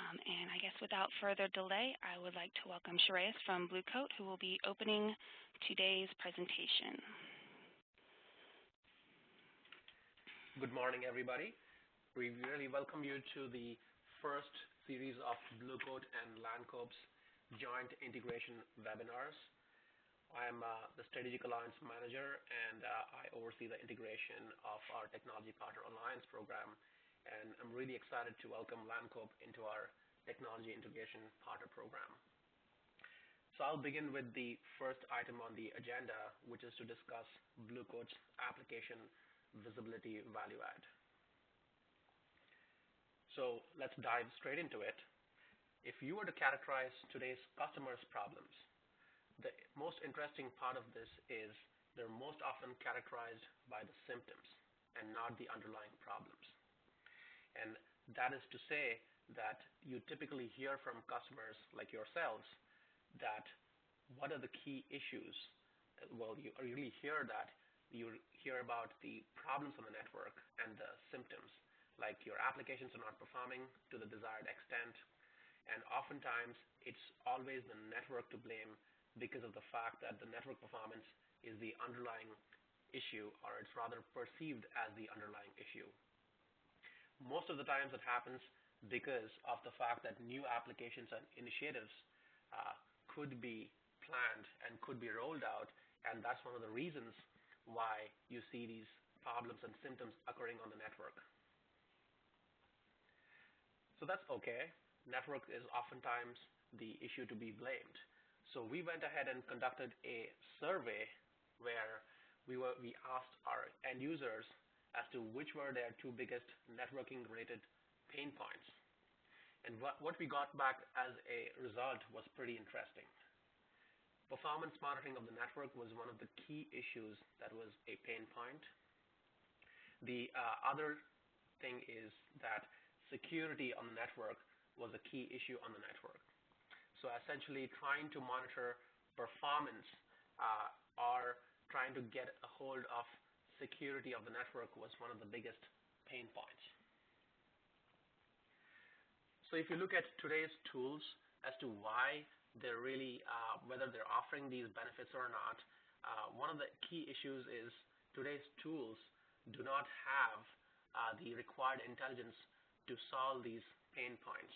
And I guess without further delay, I would like to welcome Shreyas from Blue Coat, who will be opening today's presentation. Good morning, everybody. We really welcome you to the first series of Blue Coat and Lancope's joint integration webinars. I'm the Strategic Alliance Manager, and I oversee the integration of our Technology Partner Alliance program. And I'm really excited to welcome Lancope into our Technology Integration Partner program. So I'll begin with the first item on the agenda, which is to discuss Blue Coat's application visibility value add. So let's dive straight into it. If you were to characterize today's customers' problems, the most interesting part of this is they're most often characterized by the symptoms and not the underlying problems. And that is to say that you typically hear from customers like yourselves that what are the key issues? Well, you really hear that. You hear about the problems on the network and the symptoms, like your applications are not performing to the desired extent. And oftentimes, it's always the network to blame because of the fact that the network performance is the underlying issue, or it's rather perceived as the underlying issue. Most of the times it happens because of the fact that new applications and initiatives could be planned and could be rolled out, and that's one of the reasons why you see these problems and symptoms occurring on the network. So that's okay. Network is oftentimes the issue to be blamed. So we went ahead and conducted a survey where we asked our end users as to which were their two biggest networking-related pain points. And what we got back as a result was pretty interesting. Performance monitoring of the network was one of the key issues that was a pain point. The other thing is that security on the network was a key issue on the network. So essentially trying to monitor performance or trying to get a hold of security of the network was one of the biggest pain points. So if you look at today's tools as to why they're really, whether they're offering these benefits or not, one of the key issues is today's tools do not have the required intelligence to solve these pain points.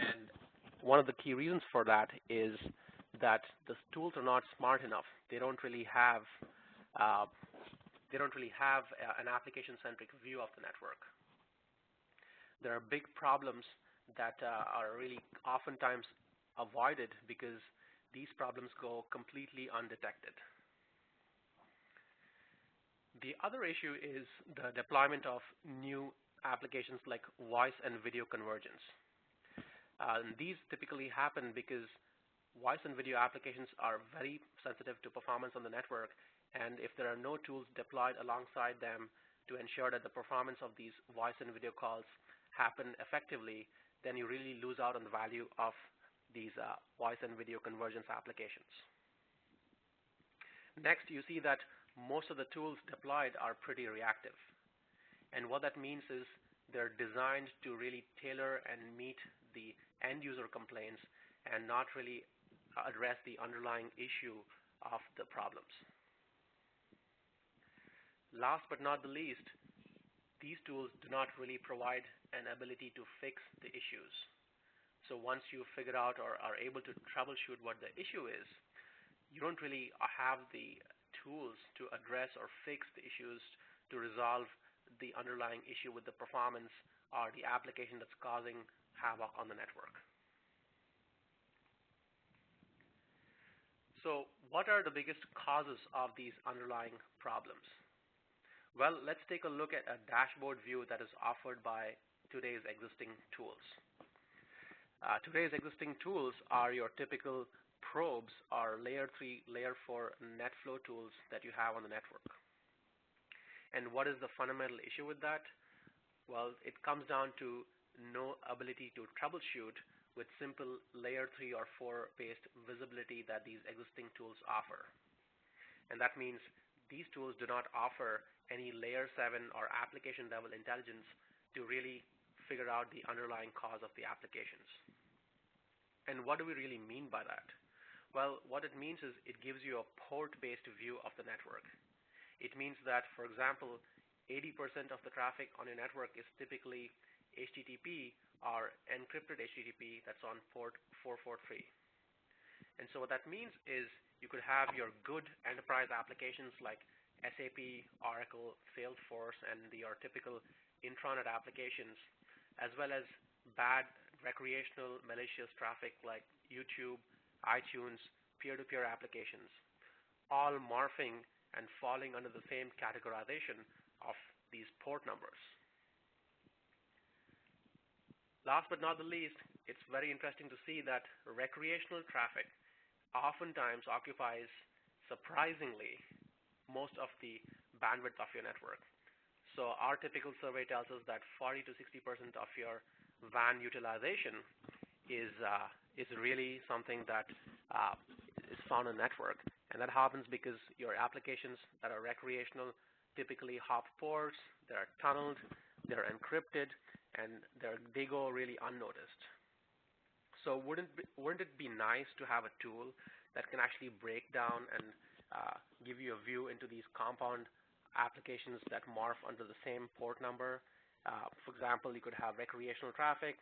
And one of the key reasons for that is that the tools are not smart enough. They don't really have an application-centric view of the network. There are big problems that are really oftentimes avoided because these problems go completely undetected. The other issue is the deployment of new applications like voice and video convergence. These typically happen because voice and video applications are very sensitive to performance on the network, and if there are no tools deployed alongside them to ensure that the performance of these voice and video calls happen effectively, then you really lose out on the value of these voice and video convergence applications. Next, you see that most of the tools deployed are pretty reactive. And what that means is they're designed to really tailor and meet the end user complaints and not really address the underlying issue of the problems. Last but not the least, these tools do not really provide an ability to fix the issues. So once you figure out or are able to troubleshoot what the issue is, you don't really have the tools to address or fix the issues to resolve the underlying issue with the performance or the application that's causing havoc on the network. So what are the biggest causes of these underlying problems? Well, let's take a look at a dashboard view that is offered by today's existing tools. Today's existing tools are your typical probes or layer 3, layer 4 net flow tools that you have on the network. And what is the fundamental issue with that? Well, it comes down to no ability to troubleshoot with simple layer 3 or 4 based visibility that these existing tools offer. And that means these tools do not offer any layer 7 or application level intelligence to really figure out the underlying cause of the applications. And what do we really mean by that? Well, what it means is it gives you a port-based view of the network. It means that, for example, 80% of the traffic on your network is typically HTTP or encrypted HTTP that's on port 443. And so what that means is you could have your good enterprise applications like SAP, Oracle, Salesforce, and your typical intranet applications, as well as bad recreational malicious traffic like YouTube, iTunes, peer-to-peer applications, all morphing and falling under the same categorization of these port numbers. Last but not the least, it's very interesting to see that recreational traffic oftentimes occupies, surprisingly, most of the bandwidth of your network. So our typical survey tells us that 40 to 60% of your WAN utilization is really something that is found on the network. And that happens because your applications that are recreational typically hop ports, they're tunneled, they're encrypted, and they go really unnoticed. So wouldn't it be nice to have a tool that can actually break down and give you a view into these compound applications that morph under the same port number? For example, you could have recreational traffic,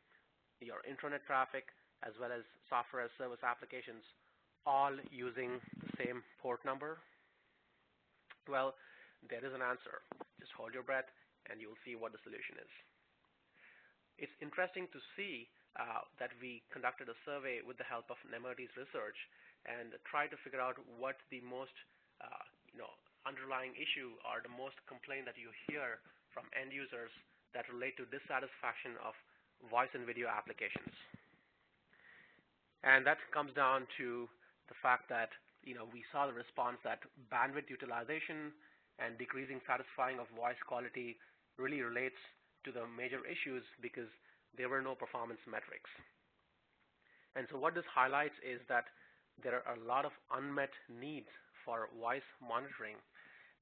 your intranet traffic, as well as software as service applications, all using the same port number. Well, there is an answer. Just hold your breath and you'll see what the solution is. It's interesting to see that we conducted a survey with the help of Nemerty's research and tried to figure out what the most underlying issue or the most complaint that you hear from end users that relate to dissatisfaction of voice and video applications. And that comes down to the fact that we saw the response that bandwidth utilization and decreasing satisfying of voice quality really relates to the major issues because there were no performance metrics. And so what this highlights is that there are a lot of unmet needs for voice monitoring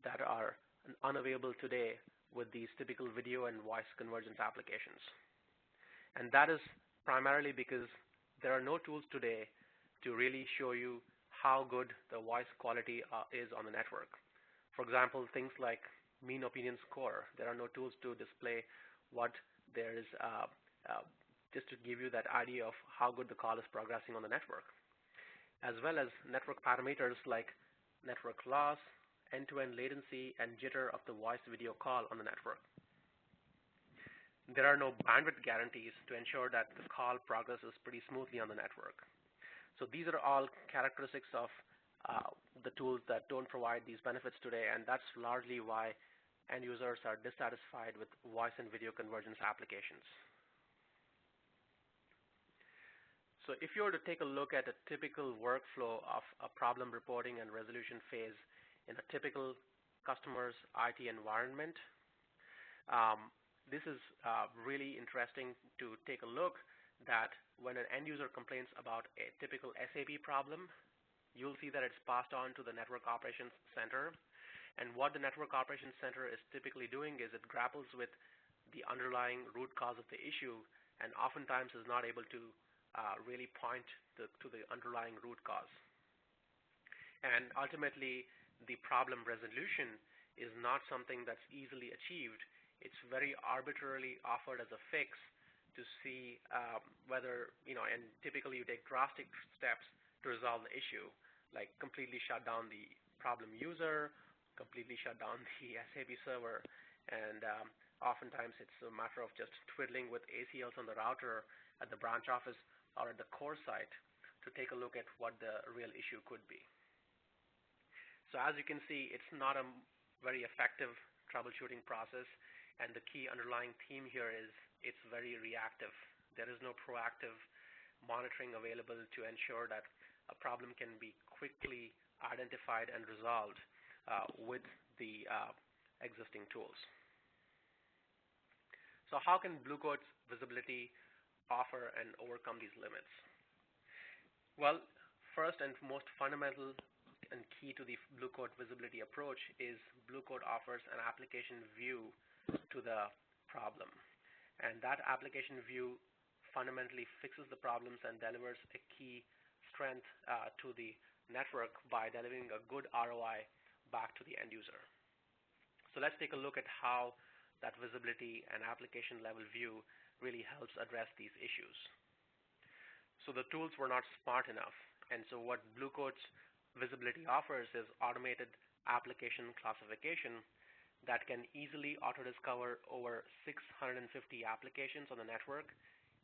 that are unavailable today with these typical video and voice convergence applications. And that is primarily because there are no tools today to really show you how good the voice quality is on the network. For example, things like mean opinion score. There are no tools to display what there is, just to give you that idea of how good the call is progressing on the network, as well as network parameters like network loss, end-to-end latency, and jitter of the voice-video call on the network. There are no bandwidth guarantees to ensure that the call progresses pretty smoothly on the network. So these are all characteristics of the tools that don't provide these benefits today, and that's largely why end users are dissatisfied with voice and video convergence applications. So if you were to take a look at a typical workflow of a problem reporting and resolution phase in a typical customer's IT environment, this is really interesting to take a look that when an end user complains about a typical SAP problem, you'll see that it's passed on to the Network Operations Center. And what the Network Operations Center is typically doing is it grapples with the underlying root cause of the issue and oftentimes is not able to really point to the underlying root cause. And ultimately, the problem resolution is not something that's easily achieved. It's very arbitrarily offered as a fix to see whether, and typically you take drastic steps to resolve the issue, like completely shut down the problem user, completely shut down the SAP server, and oftentimes it's a matter of just twiddling with ACLs on the router at the branch office or at the core site to take a look at what the real issue could be. So as you can see, it's not a very effective troubleshooting process, and the key underlying theme here is it's very reactive. There is no proactive monitoring available to ensure that a problem can be quickly identified and resolved with the existing tools. So how can Blue Coat's visibility offer and overcome these limits? Well, first and most fundamental and key to the Blue Coat visibility approach is Blue Coat offers an application view to the problem. And that application view fundamentally fixes the problems and delivers a key strength to the network by delivering a good ROI back to the end user. So let's take a look at how that visibility and application level view really helps address these issues. So the tools were not smart enough, and so what Blue Coat's visibility offers is automated application classification that can easily auto-discover over 650 applications on the network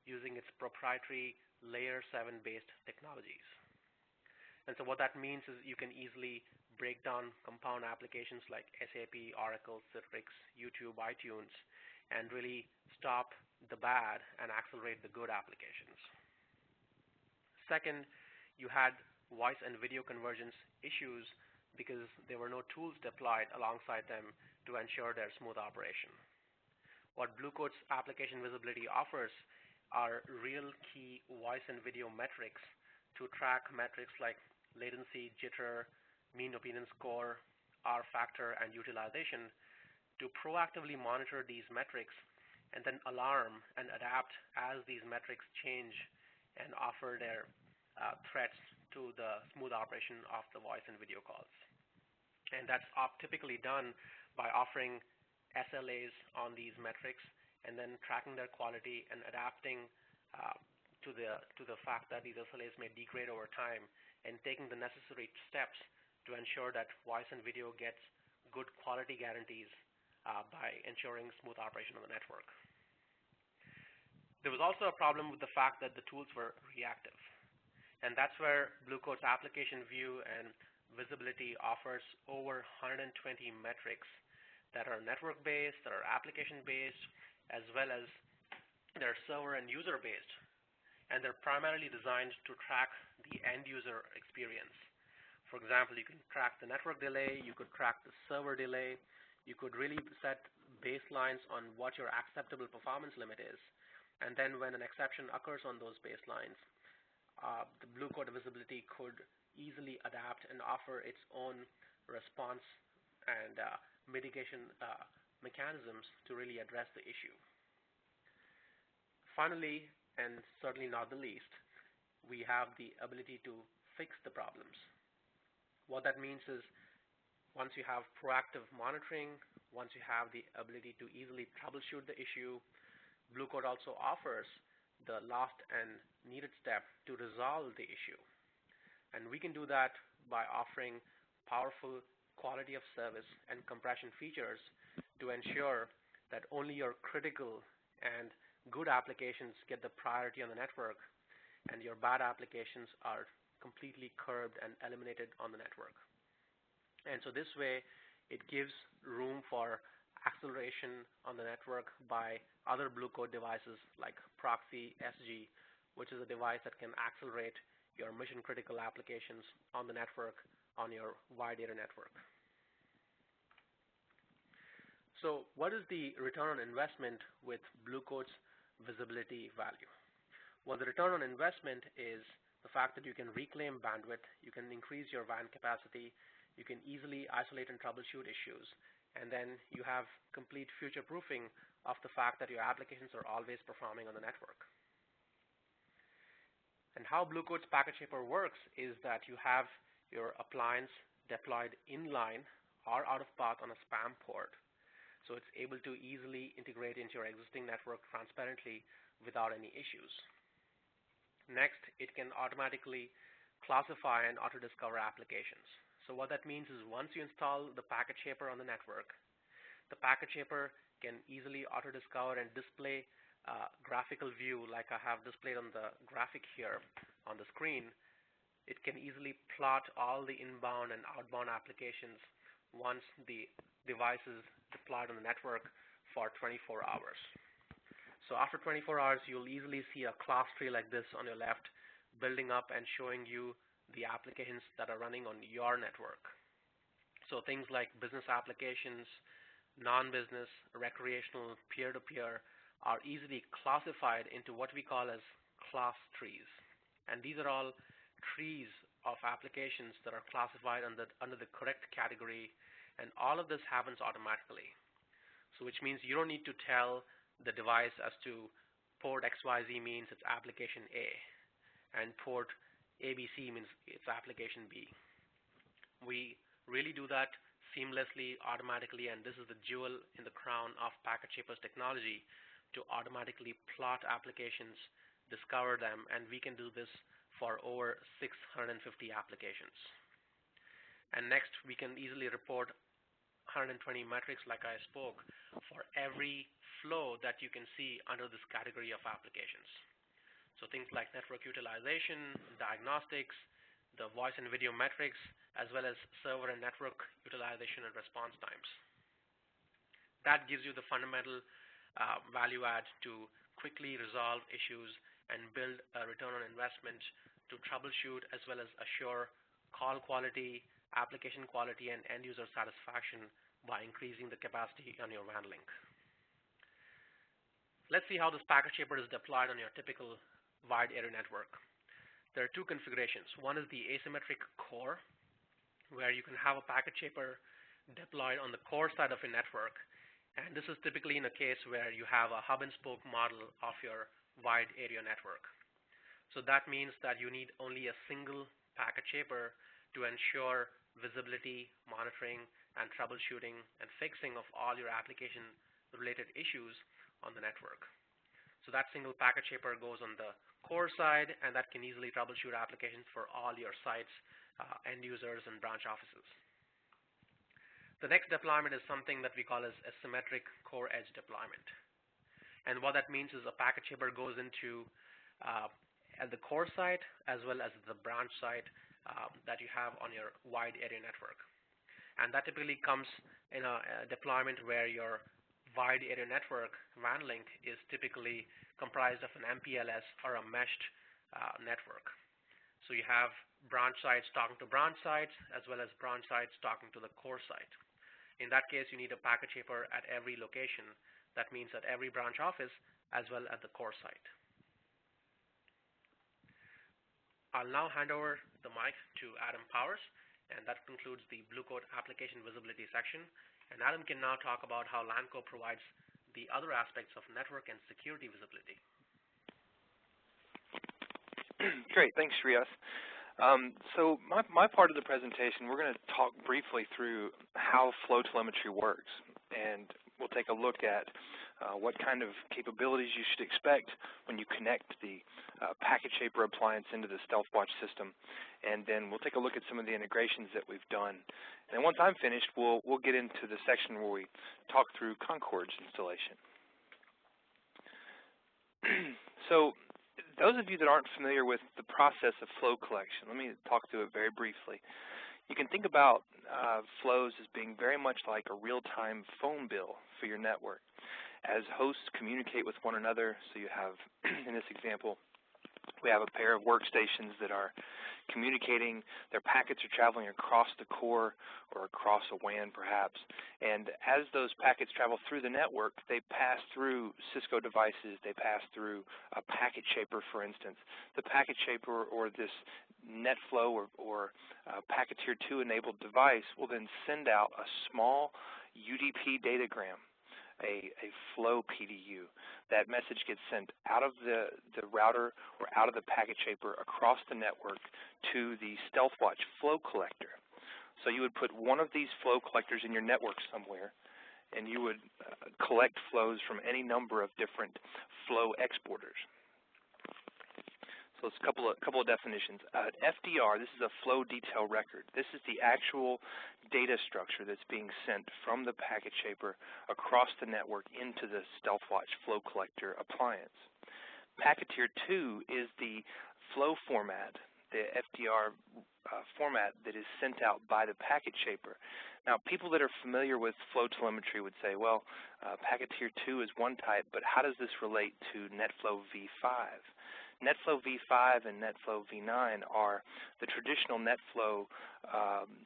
using its proprietary Layer 7-based technologies. And so what that means is you can easily break down compound applications like SAP, Oracle, Citrix, YouTube, iTunes, and really stop the bad and accelerate the good applications. Second, you had voice and video convergence issues because there were no tools deployed alongside them to ensure their smooth operation. What Blue Coat's application visibility offers are real key voice and video metrics to track metrics like latency, jitter, mean opinion score, R factor, and utilization to proactively monitor these metrics and then alarm and adapt as these metrics change and offer their threats to the smooth operation of the voice and video calls. And that's typically done by offering SLAs on these metrics and then tracking their quality and adapting to the fact that these SLAs may degrade over time and taking the necessary steps to ensure that voice and video gets good quality guarantees by ensuring smooth operation of the network. There was also a problem with the fact that the tools were reactive. And that's where Blue Coat's application view and visibility offers over 120 metrics that are network-based, that are application-based, as well as they're server and user-based. And they're primarily designed to track the end-user experience. For example, you can track the network delay, you could track the server delay, you could really set baselines on what your acceptable performance limit is. And then when an exception occurs on those baselines, the Blue Coat visibility could easily adapt and offer its own response and mitigation mechanisms to really address the issue. Finally, and certainly not the least, we have the ability to fix the problems. What that means is once you have proactive monitoring, once you have the ability to easily troubleshoot the issue, Blue Coat also offers the last and needed step to resolve the issue. And we can do that by offering powerful quality of service and compression features to ensure that only your critical and good applications get the priority on the network and your bad applications are completely curbed and eliminated on the network. And so this way, it gives room for acceleration on the network by other Blue Coat devices like roxySG, which is a device that can accelerate your mission-critical applications on the network on your wide area network. So what is the return on investment with Blue Coat's visibility value? Well, the return on investment is the fact that you can reclaim bandwidth, you can increase your WAN capacity, you can easily isolate and troubleshoot issues, and then you have complete future-proofing of the fact that your applications are always performing on the network. And how Blue Coat's PacketShaper works is that you have your appliance deployed inline or out of path on a spam port. So it's able to easily integrate into your existing network transparently without any issues. Next, it can automatically classify and auto-discover applications. So what that means is once you install the PacketShaper on the network, the PacketShaper can easily auto-discover and display a graphical view like I have displayed on the graphic here on the screen. It can easily plot all the inbound and outbound applications once the device is deployed on the network for 24 hours. So after 24 hours, you'll easily see a class tree like this on your left building up and showing you the applications that are running on your network. So things like business applications, non-business, recreational, peer-to-peer are easily classified into what we call as class trees. And these are all trees of applications that are classified under the correct category, and all of this happens automatically. So which means you don't need to tell the device as to port XYZ means it's application A, and port ABC means it's application B. We really do that seamlessly, automatically, and this is the jewel in the crown of PacketShaper's technology to automatically plot applications, discover them, and we can do this for over 650 applications. And next, we can easily report 120 metrics like I spoke for every flow that you can see under this category of applications. So things like network utilization, diagnostics, the voice and video metrics, as well as server and network utilization and response times. That gives you the fundamental value add to quickly resolve issues and build a return on investment to troubleshoot as well as assure call quality, application quality, and end user satisfaction by increasing the capacity on your WAN link. Let's see how this PacketShaper is deployed on your typical wide area network. There are two configurations. One is the asymmetric core, where you can have a PacketShaper deployed on the core side of a network. And this is typically in a case where you have a hub and spoke model of your wide area network. So that means that you need only a single PacketShaper to ensure visibility, monitoring, and troubleshooting and fixing of all your application-related issues on the network. So that single PacketShaper goes on the core side, and that can easily troubleshoot applications for all your sites, end users, and branch offices. The next deployment is something that we call as a symmetric core edge deployment. And what that means is a PacketShaper goes into at the core site as well as the branch site that you have on your wide area network. And that typically comes in a deployment where your wide area network WAN link is typically comprised of an MPLS or a meshed network. So you have branch sites talking to branch sites as well as branch sites talking to the core site. In that case, you need a PacketShaper at every location. That means at every branch office as well as the core site. I'll now hand over the mic to Adam Powers, and that concludes the Blue Coat application visibility section. And Adam can now talk about how Lancope provides the other aspects of network and security visibility. Great, thanks, Shreyas. So my part of the presentation, we're going to talk briefly through how flow telemetry works, and we'll take a look at what kind of capabilities you should expect when you connect the PacketShaper appliance into the StealthWatch system, and then we'll take a look at some of the integrations that we've done. And once I'm finished, we'll get into the section where we talk through Concord's installation. So those of you that aren't familiar with the process of flow collection, let me talk through it very briefly. You can think about flows as being very much like a real-time phone bill for your network. As hosts communicate with one another, so you have, in this example, we have a pair of workstations that are communicating. Their packets are traveling across the core or across a WAN perhaps, and as those packets travel through the network, they pass through Cisco devices, they pass through a PacketShaper, for instance. The PacketShaper or this NetFlow or Packeteer 2 enabled device will then send out a small UDP datagram, a flow PDU. That message gets sent out of the router or out of the PacketShaper across the network to the StealthWatch flow collector. So you would put one of these flow collectors in your network somewhere, and you would collect flows from any number of different flow exporters. So it's a couple of definitions. FDR, this is a flow detail record. This is the actual data structure that's being sent from the PacketShaper across the network into the StealthWatch flow collector appliance. Packeteer 2 is the flow format, the FDR format that is sent out by the PacketShaper. Now, people that are familiar with flow telemetry would say, well, Packeteer 2 is one type, but how does this relate to NetFlow v5? NetFlow v5 and NetFlow v9 are the traditional NetFlow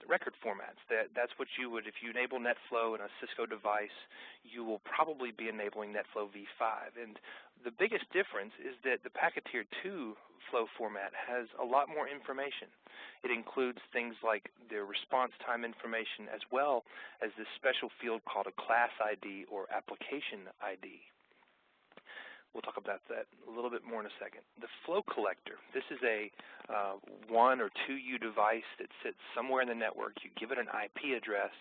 record formats. That's what you would, if you enable NetFlow in a Cisco device, you will probably be enabling NetFlow v5. And the biggest difference is that the Packeteer 2 flow format has a lot more information. It includes things like the response time information as well as this special field called a class ID or application ID. we'll talk about that a little bit more in a second. The flow collector, this is a 1 or 2U device that sits somewhere in the network. You give it an IP address,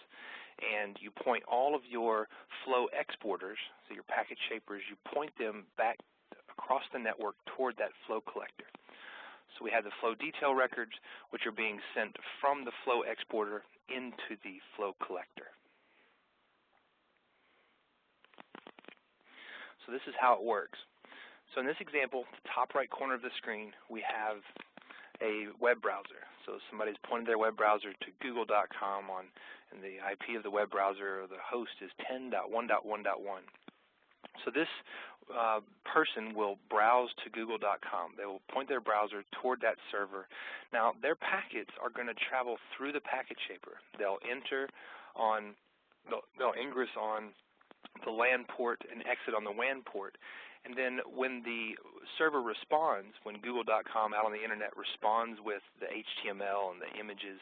and you point all of your flow exporters, so your packet shapers, you point them back across the network toward that flow collector. So we have the flow detail records, which are being sent from the flow exporter into the flow collector. So this is how it works. So in this example, the top right corner of the screen, we have a web browser. So somebody's pointed their web browser to google.com and the IP of the web browser or the host is 10.1.1.1. So this person will browse to google.com. They will point their browser toward that server. Now, their packets are going to travel through the packet shaper. They'll ingress on the LAN port and exit on the WAN port. And then when the server responds, when google.com out on the internet responds with the HTML and the images,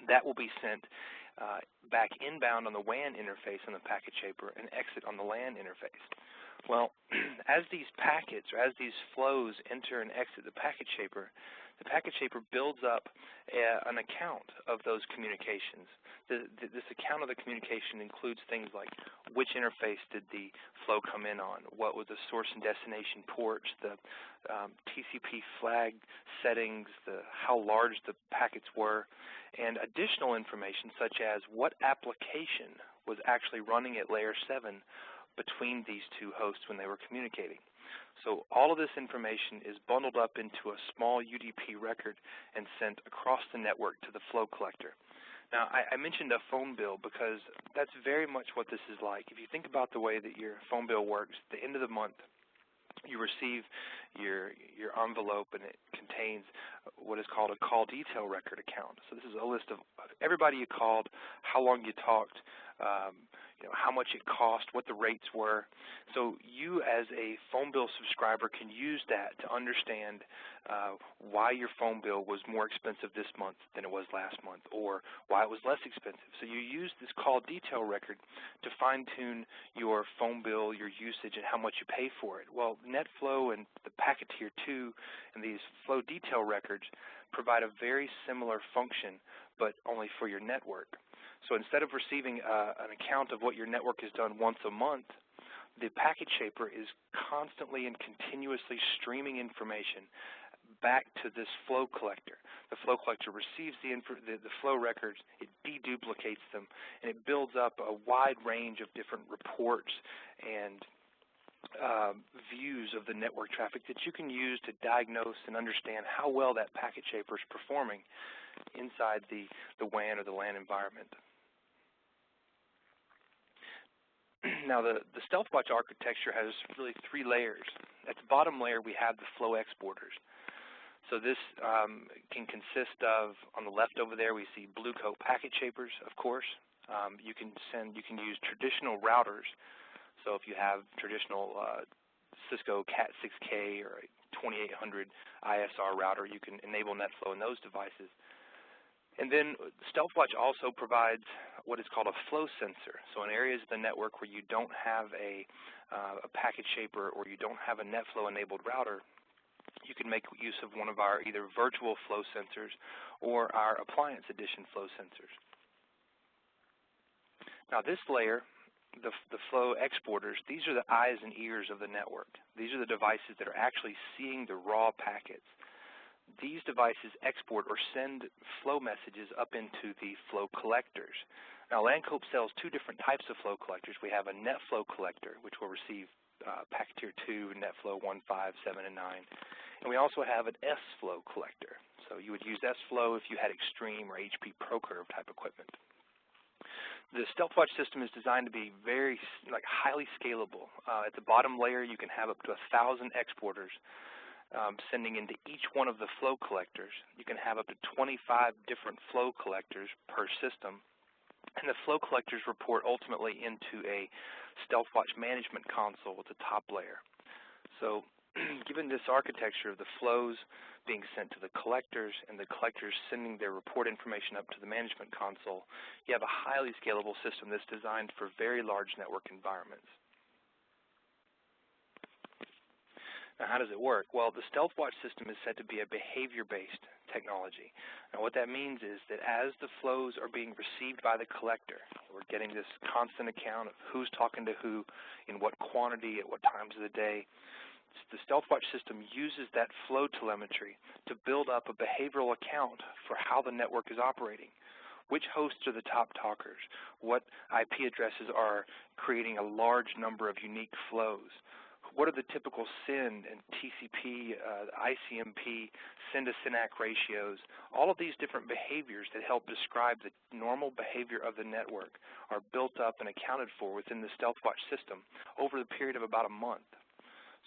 that will be sent back inbound on the WAN interface on the packet shaper and exit on the LAN interface. Well, as these packets or as these flows enter and exit the packet shaper builds up an account of those communications. This account of the communication includes things like which interface did the flow come in on, what were the source and destination ports, the TCP flag settings, how large the packets were, and additional information such as what application was actually running at layer 7 between these two hosts when they were communicating. So all of this information is bundled up into a small UDP record and sent across the network to the flow collector. Now, I mentioned a phone bill because that's very much what this is like. If you think about the way that your phone bill works, at the end of the month, you receive your envelope, and it contains what is called a call detail record account. So this is a list of everybody you called, how long you talked, how much it cost, what the rates were. So you as a phone bill subscriber can use that to understand why your phone bill was more expensive this month than it was last month, or why it was less expensive. So you use this call detail record to fine-tune your phone bill, your usage, and how much you pay for it. Well, NetFlow and the Packeteer 2 and these flow detail records provide a very similar function, but only for your network. So instead of receiving an account of what your network has done once a month, the packet shaper is constantly and continuously streaming information back to this flow collector. The flow collector receives the flow records, it deduplicates them, and it builds up a wide range of different reports and views of the network traffic that you can use to diagnose and understand how well that packet shaper is performing inside the WAN or the LAN environment. Now, the StealthWatch architecture has really 3 layers. At the bottom layer, we have the flow exporters. So this can consist of, on the left over there, we see Bluecoat packet shapers, of course. You can use traditional routers. So if you have traditional Cisco Cat 6K or a 2800 ISR router, you can enable NetFlow in those devices. And then StealthWatch also provides what is called a flow sensor. So in areas of the network where you don't have a packet shaper or you don't have a NetFlow-enabled router, you can make use of one of our either virtual flow sensors or our appliance edition flow sensors. Now this layer, the flow exporters, these are the eyes and ears of the network. These are the devices that are actually seeing the raw packets. These devices export or send flow messages up into the flow collectors. Now, Lancope sells 2 different types of flow collectors. We have a NetFlow collector, which will receive Packeteer 2, NetFlow 1, 5, 7, and 9. And we also have an S-Flow collector. So you would use S-Flow if you had Extreme or HP ProCurve type equipment. The StealthWatch system is designed to be very highly scalable. At the bottom layer, you can have up to 1,000 exporters. Sending into each one of the flow collectors. You can have up to 25 different flow collectors per system. And the flow collectors report ultimately into a StealthWatch management console at the top layer. So given this architecture of the flows being sent to the collectors and the collectors sending their report information up to the management console, you have a highly scalable system that's designed for very large network environments. Now, how does it work? Well, the StealthWatch system is said to be a behavior-based technology. Now, what that means is that as the flows are being received by the collector, we're getting this constant account of who's talking to who, in what quantity, at what times of the day. The StealthWatch system uses that flow telemetry to build up a behavioral account for how the network is operating. Which hosts are the top talkers? What IP addresses are creating a large number of unique flows? What are the typical SYN and TCP, ICMP, SYN-to-SYNAC ratios? All of these different behaviors that help describe the normal behavior of the network are built up and accounted for within the StealthWatch system over the period of about a month.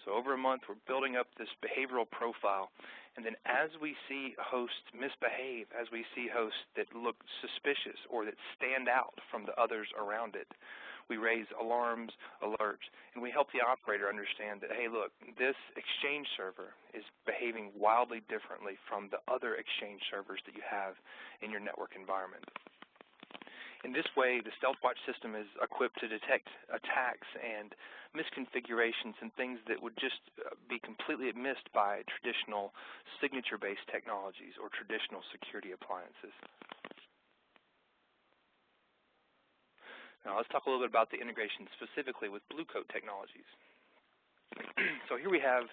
So over a month, we're building up this behavioral profile, and then as we see hosts misbehave, as we see hosts that look suspicious or that stand out from the others around it, we raise alarms, alerts, and we help the operator understand that, hey, look, this exchange server is behaving wildly differently from the other exchange servers that you have in your network environment. In this way, the StealthWatch system is equipped to detect attacks and misconfigurations and things that would just be completely missed by traditional signature-based technologies or traditional security appliances. Now let's talk a little bit about the integration specifically with Blue Coat technologies. So here we have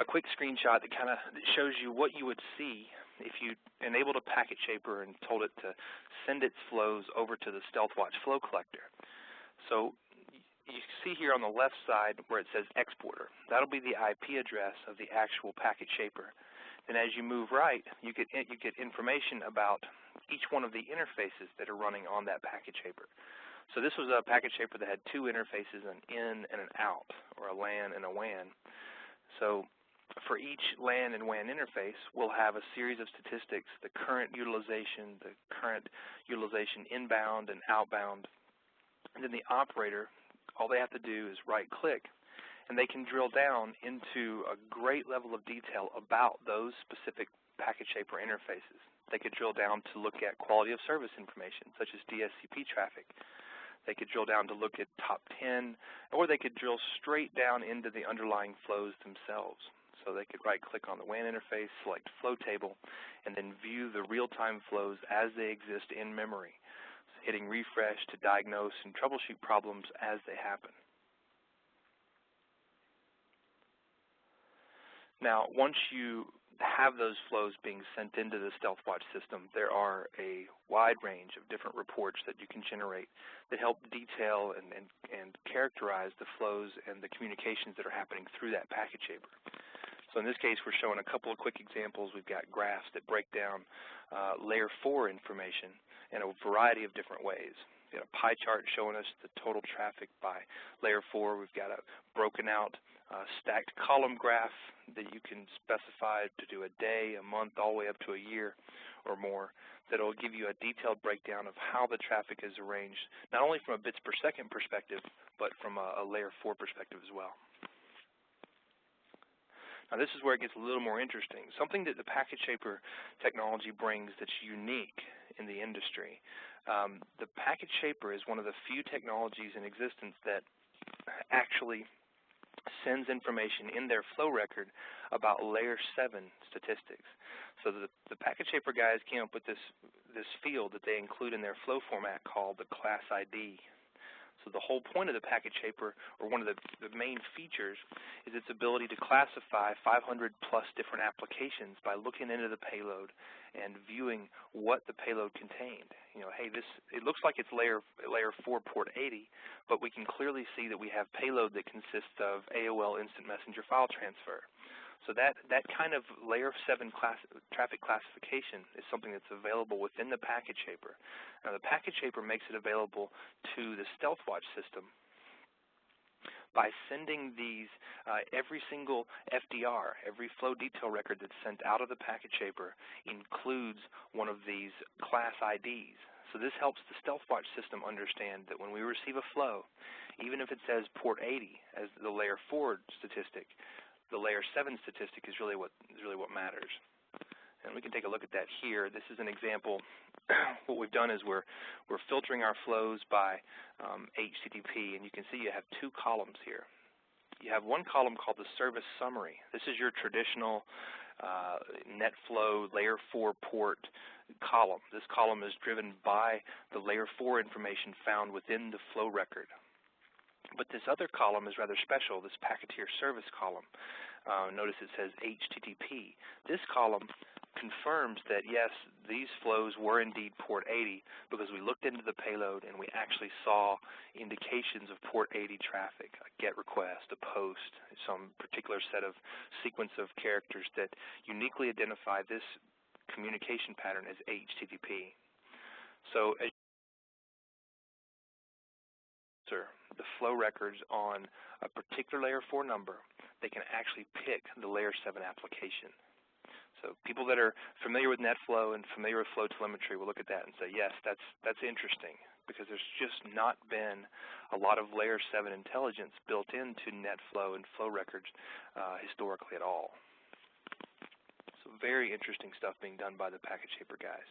a quick screenshot that kind of shows you what you would see if you enabled a PacketShaper and told it to send its flows over to the StealthWatch flow collector. So you see here on the left side where it says exporter. That'll be the IP address of the actual PacketShaper. Then as you move right, you get information about each one of the interfaces that are running on that PacketShaper. So this was a PacketShaper that had two interfaces, an in and an out, or a LAN and a WAN. So for each LAN and WAN interface, we'll have a series of statistics, the current utilization inbound and outbound. And then the operator, all they have to do is right-click, and they can drill down into a great level of detail about those specific PacketShaper interfaces. They could drill down to look at quality of service information, such as DSCP traffic. They could drill down to look at top 10, or they could drill straight down into the underlying flows themselves. So they could right-click on the WAN interface, select flow table, and then view the real-time flows as they exist in memory, hitting refresh to diagnose and troubleshoot problems as they happen. Now, once you have those flows being sent into the StealthWatch system, there are a wide range of different reports that you can generate that help detail and characterize the flows and the communications that are happening through that PacketShaper. So in this case, we're showing a couple of quick examples. We've got graphs that break down layer 4 information in a variety of different ways. We've got a pie chart showing us the total traffic by layer 4. We've got a broken out stacked column graph that you can specify to do a day, a month, all the way up to a year or more. That will give you a detailed breakdown of how the traffic is arranged, not only from a bits per second perspective, but from a layer 4 perspective as well. Now this is where it gets a little more interesting. Something that the PacketShaper technology brings that's unique in the industry. The PacketShaper is one of the few technologies in existence that actually sends information in their flow record about layer 7 statistics. So the PacketShaper guys came up with this field that they include in their flow format called the class ID. So the whole point of the PacketShaper, or one of the main features, is its ability to classify 500 plus different applications by looking into the payload and viewing what the payload contained. You know, hey, it looks like it's layer 4 port 80, but we can clearly see that we have payload that consists of AOL Instant Messenger file transfer. So that kind of layer 7 traffic classification is something that's available within the PacketShaper. Now the PacketShaper makes it available to the StealthWatch system by sending these, every single FDR, every flow detail record that's sent out of the PacketShaper includes one of these class IDs. So this helps the StealthWatch system understand that when we receive a flow, even if it says port 80 as the layer 4 statistic, the layer 7 statistic is really what matters. And we can take a look at that here. This is an example. What we've done is we're filtering our flows by HTTP, and you can see you have two columns here. you have one column called the service summary. This is your traditional NetFlow layer 4 port column. This column is driven by the layer 4 information found within the flow record. But this other column is rather special, this Packeteer service column. Notice it says HTTP. This column confirms that, yes, these flows were indeed port 80 because we looked into the payload and we actually saw indications of port 80 traffic, a GET request, a POST, some particular set of sequence of characters that uniquely identify this communication pattern as HTTP. So as the flow records on a particular layer 4 number, they can actually pick the layer 7 application. So people that are familiar with NetFlow and familiar with flow telemetry will look at that and say, yes, that's interesting, because there's just not been a lot of layer 7 intelligence built into NetFlow and flow records historically at all. So very interesting stuff being done by the PacketShaper guys.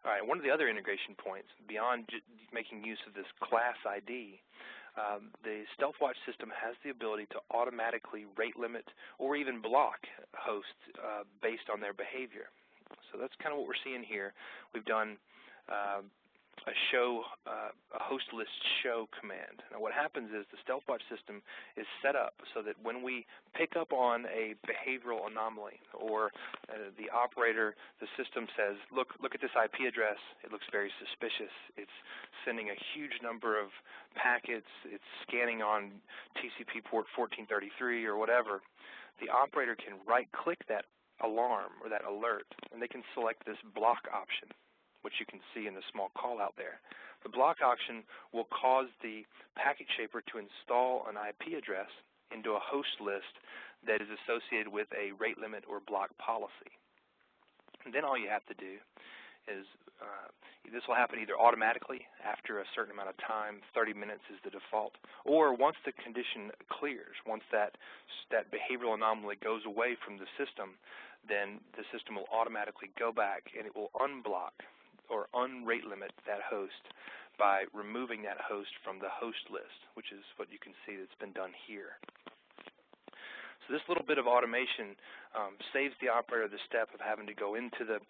All right, one of the other integration points, beyond making use of this class ID, the StealthWatch system has the ability to automatically rate limit or even block hosts based on their behavior. So that's kind of what we're seeing here. We've done a host list show command. Now what happens is the StealthWatch system is set up so that when we pick up on a behavioral anomaly, or the operator, the system says, look at this IP address, it looks very suspicious, it's sending a huge number of packets, it's scanning on TCP port 1433 or whatever, the operator can right-click that alarm or that alert, and they can select this block option, which you can see in the small call out there. The block option will cause the PacketShaper to install an IP address into a host list that is associated with a rate limit or block policy. And then all you have to do is, this will happen either automatically after a certain amount of time, 30 minutes is the default, or once the condition clears, once that behavioral anomaly goes away from the system, then the system will automatically go back and it will unblock or unrate limit that host by removing that host from the host list, which is what you can see that's been done here. So this little bit of automation saves the operator the step of having to go into the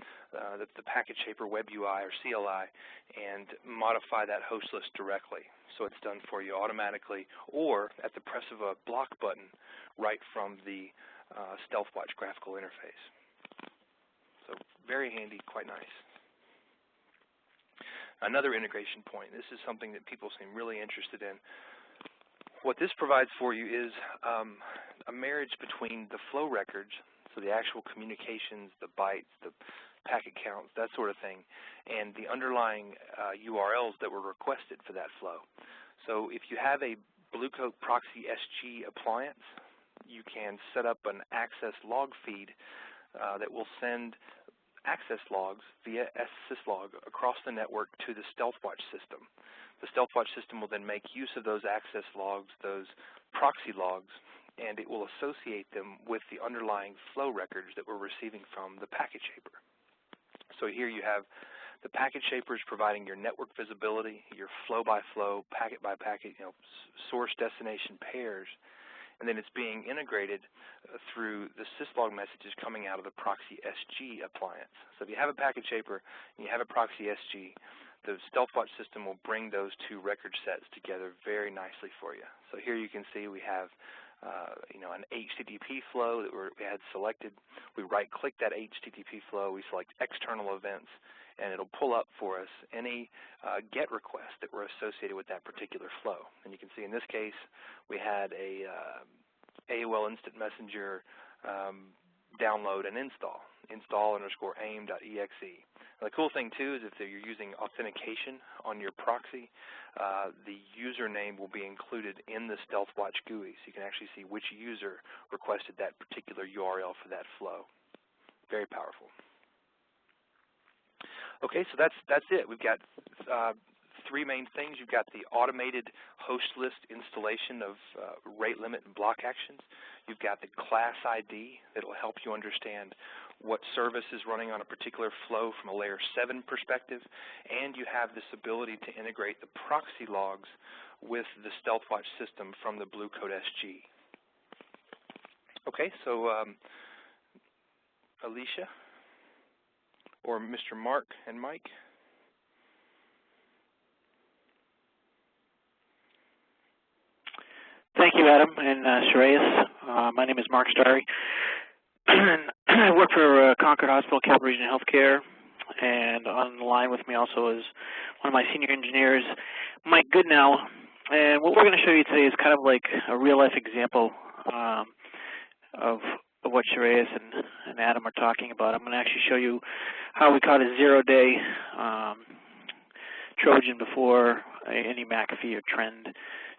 PacketShaper Web UI or CLI and modify that host list directly. So it's done for you automatically, or at the press of a block button right from the StealthWatch graphical interface. So very handy, quite nice. Another integration point, this is something that people seem really interested in. What this provides for you is a marriage between the flow records, so the actual communications, the bytes, the packet counts, that sort of thing, and the underlying URLs that were requested for that flow. So if you have a Bluecoat roxySG appliance, you can set up an access log feed that will send access logs via syslog across the network to the StealthWatch system. The StealthWatch system will then make use of those access logs, those proxy logs, and it will associate them with the underlying flow records that we're receiving from the PacketShaper. So here you have the PacketShaper is providing your network visibility, your flow-by-flow, packet-by-packet, source destination pairs, and then it's being integrated through the syslog messages coming out of the roxySG appliance. So if you have a PacketShaper and you have a roxySG, the StealthWatch system will bring those two record sets together very nicely for you. So here you can see we have an HTTP flow that we had selected. We right-click that HTTP flow, we select external events, and it'll pull up for us any GET requests that were associated with that particular flow. And you can see in this case we had a AOL Instant Messenger download and install _aim.exe. The cool thing too is if you're using authentication on your proxy, the username will be included in the StealthWatch GUI, so you can actually see which user requested that particular URL for that flow. Very powerful. Okay, so that's it. We've got three main things. You've got the automated host list installation of rate limit and block actions. You've got the class ID that will help you understand what service is running on a particular flow from a layer 7 perspective, and you have this ability to integrate the proxy logs with the StealthWatch system from the Blue Coat SG. Okay, so Alicia or Mr. Mark and Mike. Thank you, Adam and Shreyas. My name is Mark Starry. I work for Concord Hospital, Capital Region Healthcare, and on the line with me also is one of my senior engineers, Mike Goodnow. And what we're going to show you today is kind of like a real-life example of what Shreyas and Adam are talking about. I'm going to actually show you how we caught a zero-day Trojan before any McAfee or trend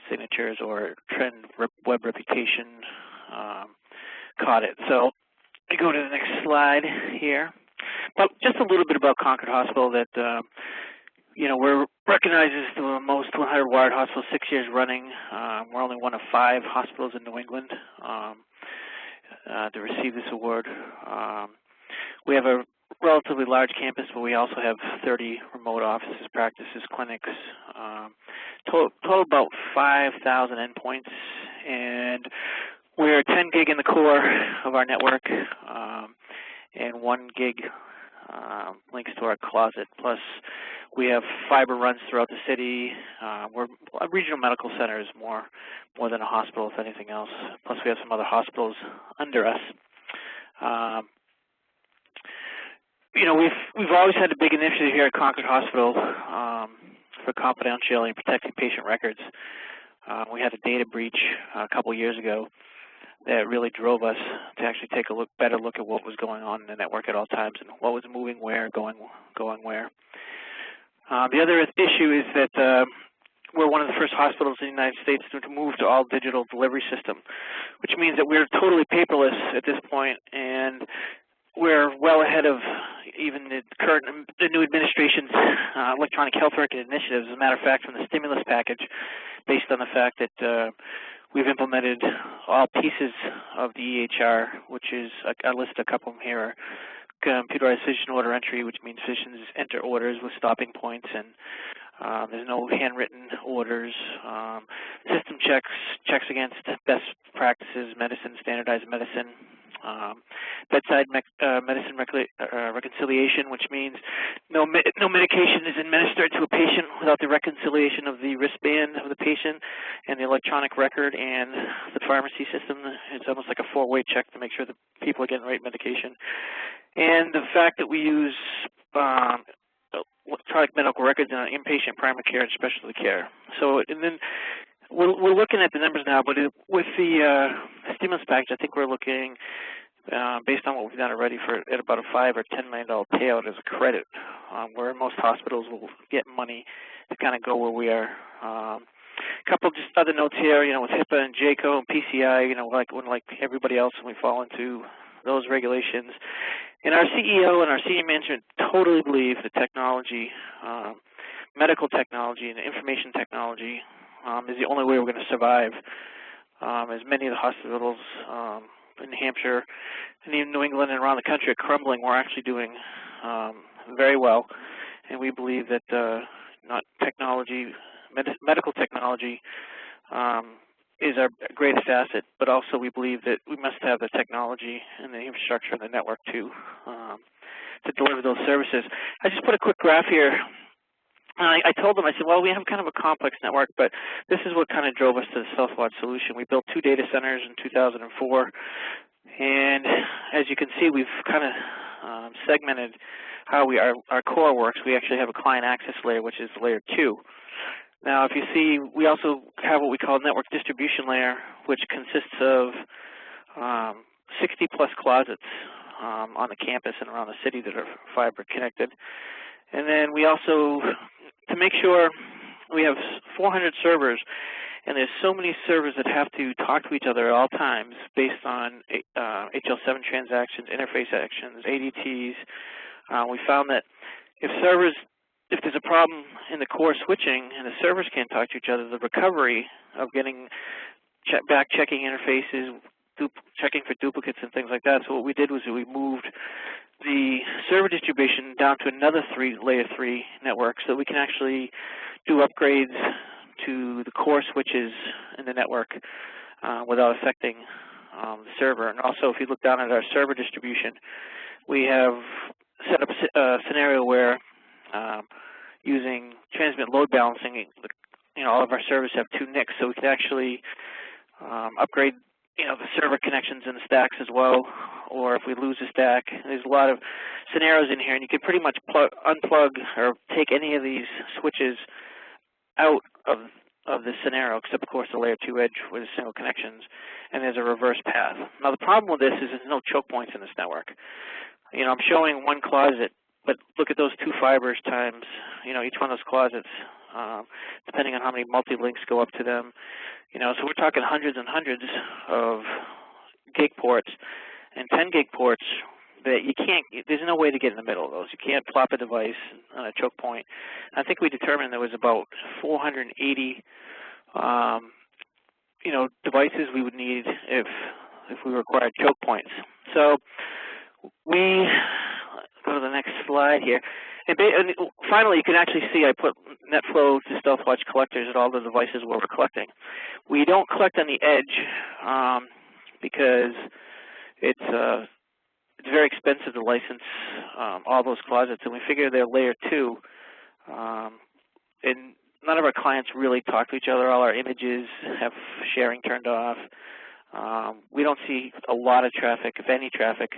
signatures or trend web reputation caught it. So I go to the next slide here. But just a little bit about Concord Hospital that, we're recognized as the most 100 wired hospital 6 years running. We're only one of 5 hospitals in New England to receive this award. We have a relatively large campus, but we also have 30 remote offices, practices, clinics, total about 5,000 endpoints, and we're 10 gig in the core of our network, and 1 gig links to our closet. Plus, we have fiber runs throughout the city. We're a regional medical center is more than a hospital, if anything else. Plus, we have some other hospitals under us. We've always had a big initiative here at Concord Hospital for confidentiality and protecting patient records. We had a data breach a couple years ago that really drove us to actually take a better look at what was going on in the network at all times and what was moving where, going where. The other issue is that we're one of the first hospitals in the United States to move to all digital delivery system, which means that we're totally paperless at this point, and we're well ahead of even the new administration's electronic health record initiatives. As a matter of fact, from the stimulus package, based on the fact that we've implemented all pieces of the EHR, which is, I listed a couple of them here, computerized physician order entry, which means physicians enter orders with stopping points, and there's no handwritten orders. System checks against best practices, medicine, standardized medicine. Bedside medicine reconciliation, which means no medication is administered to a patient without the reconciliation of the wristband of the patient and the electronic record and the pharmacy system. It's almost like a 4-way check to make sure that people are getting the right medication. And the fact that we use electronic medical records in inpatient primary care and specialty care. So, and then we're looking at the numbers now, but with the stimulus package, I think we're looking, based on what we've done already, at about a $5 or $10 million payout as a credit, where most hospitals will get money to kind of go where we are. A couple just other notes here, with HIPAA and JCO and PCI, like everybody else, when we fall into those regulations. And our CEO and our senior management totally believe that technology, medical technology and information technology is the only way we're going to survive. As many of the hospitals in New Hampshire and even New England and around the country are crumbling, we're actually doing very well. And we believe that not technology, medical technology is our greatest asset, but also we believe that we must have the technology and the infrastructure and the network to deliver those services. I just put a quick graph here. I told them, I said, well, we have kind of a complex network, but this is what kind of drove us to the StealthWatch solution. We built 2 data centers in 2004, and as you can see, we've kind of segmented how our core works. We actually have a client access layer, which is layer 2. Now, if you see, we also have what we call a network distribution layer, which consists of 60-plus closets on the campus and around the city that are fiber connected. And then we also, to make sure, we have 400 servers, and there's so many servers that have to talk to each other at all times based on HL7 transactions, interface actions, ADTs. We found that if there's a problem in the core switching and the servers can't talk to each other, the recovery of getting back-checking interfaces, checking for duplicates and things like that. So what we did was we moved the server distribution down to another layer 3 network so we can actually do upgrades, to the core switches in the network without affecting the server. And also, if you look down at our server distribution, we have set up a scenario where using transmit load balancing, all of our servers have 2 NICs, so we can actually upgrade the server connections in the stacks as well, or if we lose a stack. There's a lot of scenarios in here, and you can pretty much unplug or take any of these switches out of this scenario, except of course the layer 2 edge with single connections, and there's a reverse path. Now the problem with this is there's no choke points in this network. I'm showing one closet, but look at those 2 fibers times, each one of those closets, depending on how many multi-links go up to them. So we're talking hundreds and hundreds of gig ports and 10 gig ports that you can't, there's no way to get in the middle of those. You can't plop a device on a choke point. I think we determined there was about 480, devices we would need if we required choke points. So we go to the next slide here. And finally, you can actually see I put NetFlow to StealthWatch collectors at all the devices where we're collecting. We don't collect on the edge because it's very expensive to license all those closets, and we figure they're layer 2. And none of our clients really talk to each other. All our images have sharing turned off. We don't see a lot of traffic, if any traffic,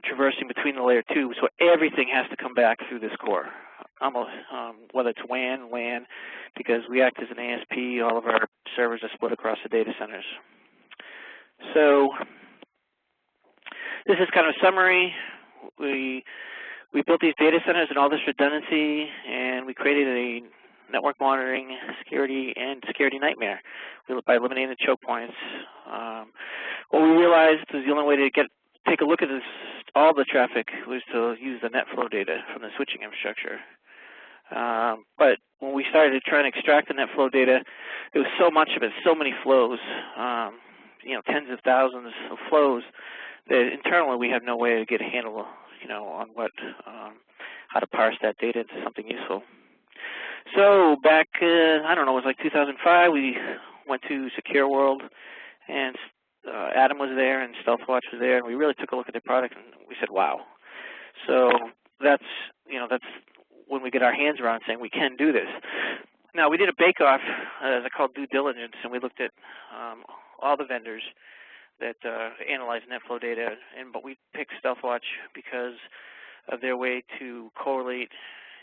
traversing between the layer 2, so everything has to come back through this core, almost, whether it's WAN, LAN, because we act as an ASP, all of our servers are split across the data centers. So this is kind of a summary. We built these data centers and all this redundancy, and we created a network monitoring, security nightmare by eliminating the choke points. What we realized was the only way to take a look at all the traffic was to use the NetFlow data from the switching infrastructure. But when we started trying to extract the NetFlow data, there was so much of it, so many flows, tens of thousands of flows, that internally we have no way to get a handle, on how to parse that data into something useful. So back, I don't know, it was like 2005, we went to Secure World, and Adam was there and StealthWatch was there, and we really took a look at their product and we said, wow. So that's when we get our hands around saying we can do this. Now we did a bake-off, as I call due diligence, and we looked at all the vendors that analyze NetFlow data, but we picked StealthWatch because of their way to correlate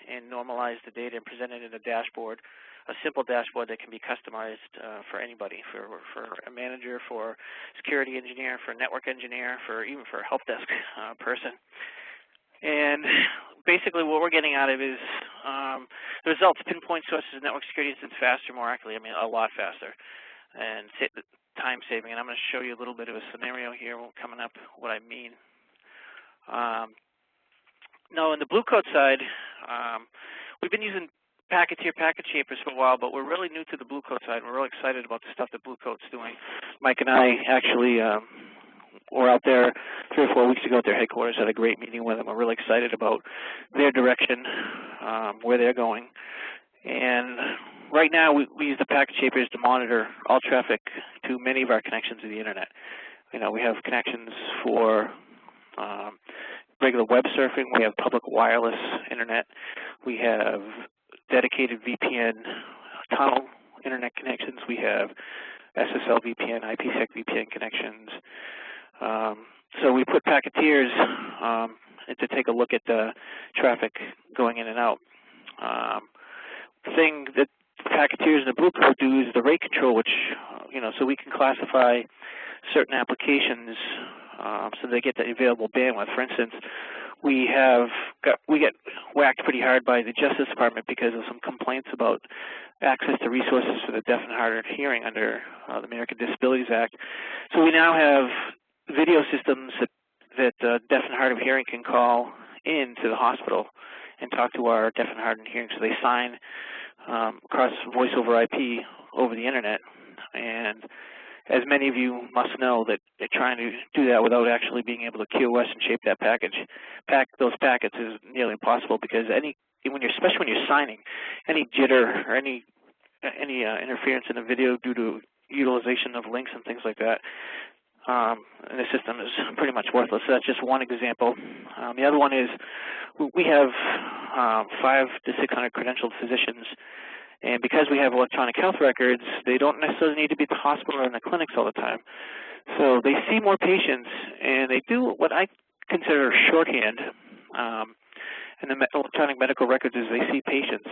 and normalize the data and present it in a dashboard, a simple dashboard that can be customized for anybody, for a manager, for security engineer, for a network engineer, even for a help desk person. And basically what we're getting out of is the results pinpoint sources of network security instance faster, more accurately, a lot faster, and time saving. And I'm going to show you a little bit of a scenario here coming up, what I mean. Now, on the Blue Coat side, we've been using PacketShapers for a while, but we're really new to the Blue Coat side. We're really excited about the stuff that Blue Coat's doing. Mike and I actually were out there 3 or 4 weeks ago at their headquarters, had a great meeting with them. We're really excited about their direction, where they're going. And right now, we use the PacketShapers to monitor all traffic to many of our connections to the internet. We have connections for regular web surfing. We have public wireless internet. We have dedicated VPN tunnel internet connections. We have SSL VPN, IPsec VPN connections. So we put Packeteers to take a look at the traffic going in and out. The thing that Packeteers and the Blue Coat do is the rate control, which, so we can classify certain applications so they get the available bandwidth. For instance, we get whacked pretty hard by the Justice Department because of some complaints about access to resources for the deaf and hard of hearing under the American Disabilities Act. So we now have video systems that deaf and hard of hearing can call in to the hospital and talk to our deaf and hard of hearing. So they sign across voice over IP over the internet. And as many of you must know, that they're trying to do that without actually being able to QoS and shape that package. Those packets is nearly impossible because any especially when you're signing, any jitter or any interference in the video due to utilization of links and things like that, in the system is pretty much worthless. So that's just one example. The other one is we have 500 to 600 credentialed physicians, and because we have electronic health records, they don't necessarily need to be at the hospital or in the clinics all the time. So they see more patients, and they do what I consider shorthand. And the electronic medical records is they see patients,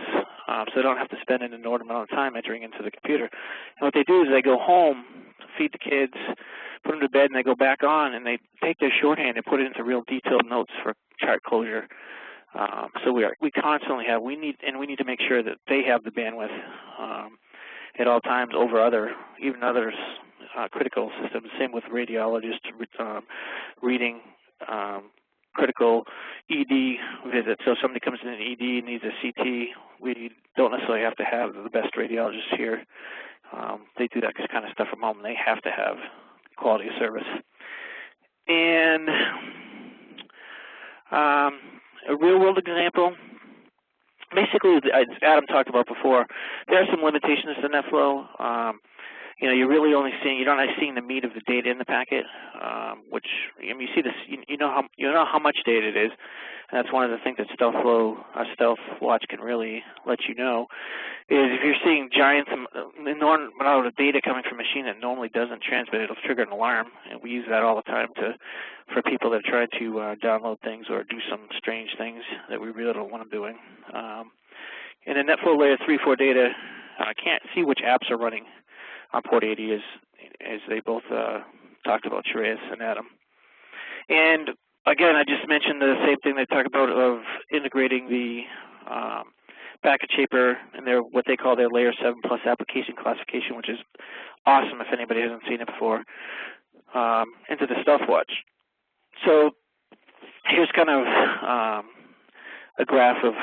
so they don't have to spend an inordinate amount of time entering into the computer. And what they do is they go home, feed the kids, put them to bed, and they go back on, and they take their shorthand and put it into real detailed notes for chart closure. So we constantly have, we need to make sure that they have the bandwidth at all times over even others critical systems. Same with radiologists reading critical ED visits. So if somebody comes in an ED and needs a CT, we don't necessarily have to have the best radiologists here. They do that kind of stuff from home. They have to have quality of service. And a real-world example, basically, as Adam talked about before, there are some limitations to NetFlow. You're really only you're not seeing the meat of the data in the packet, which, you see this, you know how much data it is, and that's one of the things that StealthWatch can really let you know, is if you're seeing giant enormous amount of data coming from a machine that normally doesn't transmit, it'll trigger an alarm, and we use that all the time for people that try to download things or do some strange things that we really don't want them doing. And in NetFlow layer 3-4 data, I can't see which apps are running on port 80, as they both talked about, Shreyas and Adam. And again, I just mentioned the same thing they talked about of integrating the PacketShaper and what they call their layer 7+ application classification, which is awesome if anybody hasn't seen it before, into the StealthWatch. So here's kind of a graph of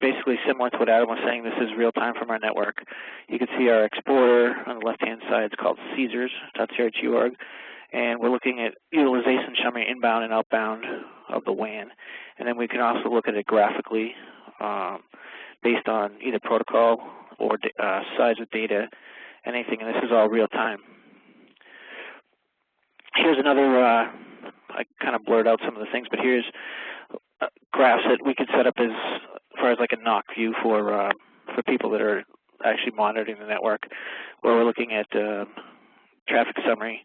basically similar to what Adam was saying. This is real time from our network. You can see our exporter on the left-hand side. It's called Caesars.crhu.org, and we're looking at utilization summary inbound and outbound of the WAN. And then we can also look at it graphically based on either protocol or size of data, anything, and this is all real time. Here's another, I kind of blurred out some of the things, but here's graphs that we could set up as far as like a NOC view for people that are actually monitoring the network, where we're looking at traffic summary,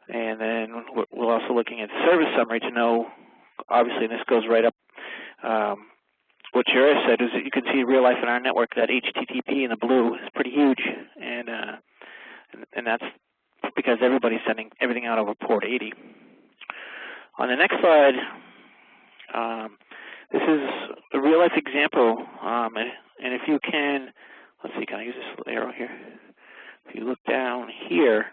and then we're also looking at service summary to know, obviously, and this goes right up, what Jared said is that you can see real life in our network, that HTTP in the blue is pretty huge, and that's because everybody's sending everything out over port 80. On the next slide, this is a real-life example, and if you can, let's see, can I use this little arrow here? If you look down here,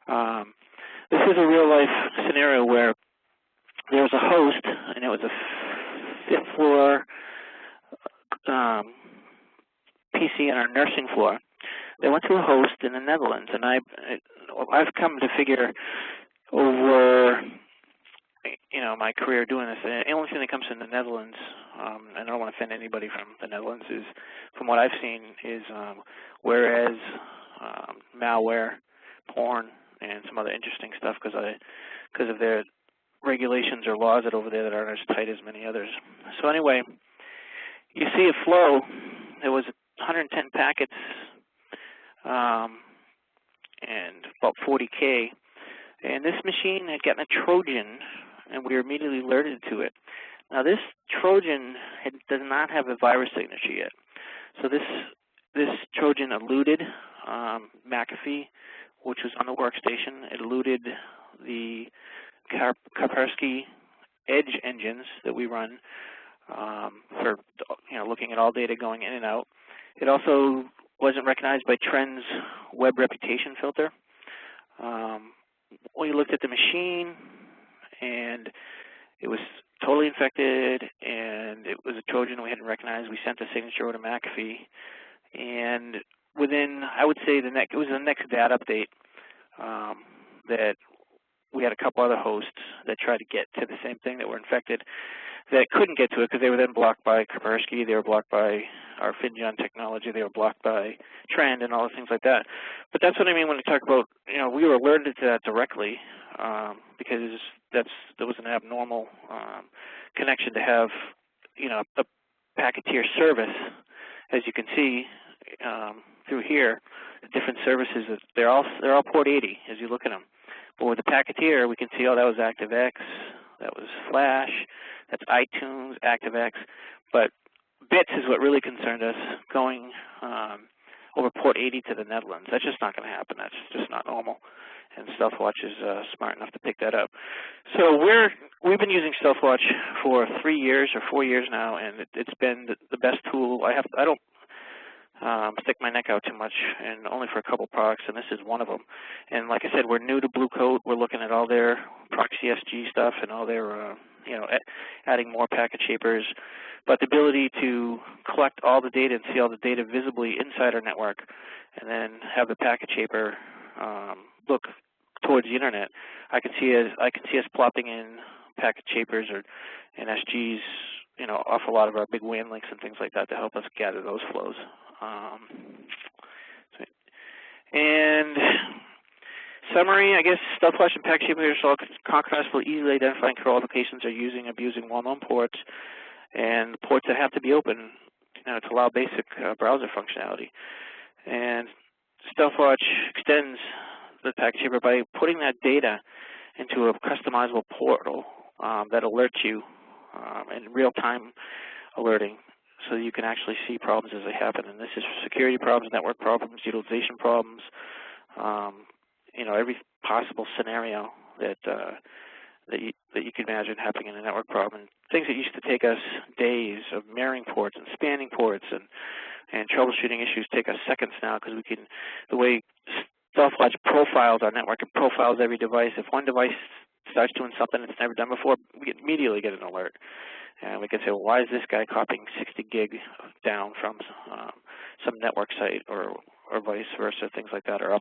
this is a real-life scenario where there was a host, and it was a 5th floor PC on our nursing floor. They went to a host in the Netherlands, and I've come to figure over my career doing this, the only thing that comes from the Netherlands, and I don't want to offend anybody from the Netherlands, is, from what I've seen, is whereas malware, porn, and some other interesting stuff because of their regulations or laws that over there that aren't as tight as many others. So anyway, you see a flow. There was 110 packets and about 40K. And this machine had gotten a Trojan, and we were immediately alerted to it. Now, this Trojan does not have a virus signature yet. So this Trojan eluded McAfee, which was on the workstation. It eluded the Kaspersky Edge engines that we run for looking at all data going in and out. It also wasn't recognized by Trend's web reputation filter. We looked at the machine, and it was totally infected, and it was a Trojan we hadn't recognized. We sent the signature over to McAfee, and within, I would say, it was the next data update that we had a couple other hosts that tried to get to the same thing that were infected that couldn't get to it because they were then blocked by Kaspersky, they were blocked by our FinJon technology, they were blocked by Trend and all the things like that. But that's what I mean when I talk about, we were alerted to that directly because there was an abnormal connection to have, a Packeteer service. As you can see through here, the different services, they're all port 80 as you look at them. But with the Packeteer, we can see, that was ActiveX, that was Flash, that's iTunes, ActiveX. But bits is what really concerned us, going over port 80 to the Netherlands. That's just not going to happen. That's just not normal. And StealthWatch is smart enough to pick that up. So we've been using StealthWatch for 3 years or 4 years now, and it's been the best tool. I don't stick my neck out too much, and only for a couple products, and this is one of them. And like I said, we're new to Blue Coat. We're looking at all their roxySG stuff and all their, adding more PacketShapers. But the ability to collect all the data and see all the data visibly inside our network, and then have the PacketShaper look towards the internet. I can see us plopping in PacketShapers and SGs, off a lot of our big WAN links and things like that to help us gather those flows. And summary, I guess StealthWatch and PacketShaper are contrast will easily identify and control applications are using and abusing well-known ports, and ports that have to be open to allow basic browser functionality. And StealthWatch extends the PacketShaper by putting that data into a customizable portal that alerts you in real-time alerting, so you can actually see problems as they happen. And this is security problems, network problems, utilization problems, every possible scenario that you can imagine happening in a network problem. And things that used to take us days of mirroring ports and spanning ports and troubleshooting issues take us seconds now, because the way StealthWatch profiles our network and profiles every device. If one device starts doing something it's never done before, we immediately get an alert. And we can say, well, why is this guy copying 60 gig down from some network site or vice versa, things like that, or up